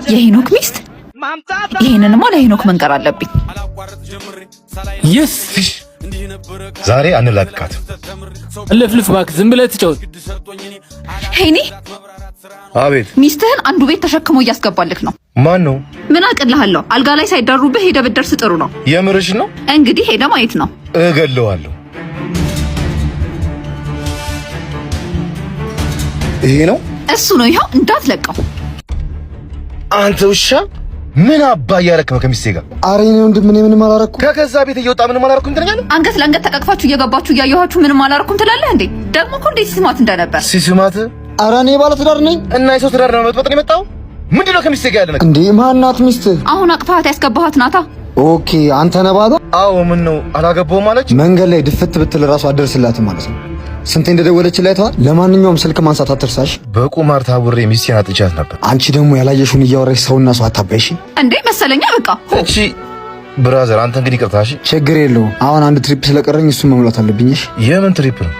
የሄኖክ ሚስት ይሄንንማ ለሄኖክ መንገር አለብኝ። ይስ ዛሬ አንላቅቃት። ልፍልፍ እባክህ ዝም ብለህ ትጫወት። ሄኒ አቤት። ሚስትህን አንዱ ቤት ተሸክሞ እያስገባልክ ነው። ማን ነው? ምን አቅልሃለሁ? አልጋ ላይ ሳይዳሩብህ ሄደ ብትደርስ ጥሩ ነው። የምርሽ ነው? እንግዲህ ሄደ ማየት ነው። እገለዋለሁ። ይሄ ነው እሱ ነው። ይኸው እንዳትለቀው። አንተ ውሻ ምን አባ እያረክ ነው ከሚስቴ ጋር? ኧረ እኔ ወንድም ምን ምንም አላረኩም። ከገዛ ቤት እየወጣ ምንም አላረኩም ትለኛለህ? አንገት ለአንገት ተቃቅፋችሁ እየገባችሁ እያየኋችሁ ምንም አላረኩም ትላለህ እንዴ? ደግሞ እኮ እንዴት ሲስማት እንደነበር ሲስማት። ኧረ እኔ ባለ ትዳር ነኝ እና የሰው ትዳር ነው መጥበጥ ነው የመጣው። ምንድነው ከሚስቴ ጋር ያለ ነገር? እንዴ ማናት ሚስትህ? አሁን አቅፋት ያስገባሃት ናታ። ኦኬ አንተ ነህ ባሏ? አዎ ምን ነው አላገባውም ማለች። መንገድ ላይ ድፍት ብትል ራሱ አደርስላትም ማለት ነው። ስንቴ እንደደወለችልህ አይተዋል። ለማንኛውም ስልክ ማንሳት አትርሳሽ። በቁማር ታውሬ ሚስቴን አጥቻት ነበር። አንቺ ደግሞ ያላየሽውን እያወራሽ ሰውና ሰው አታባይሽ እንዴ መሰለኛ። በቃ እቺ ብራዘር አንተ እንግዲህ ይቅርታሽ። ችግር የለውም። አሁን አንድ ትሪፕ ስለቀረኝ እሱን መሙላት አለብኝ። እሺ የምን ትሪፕ ነው?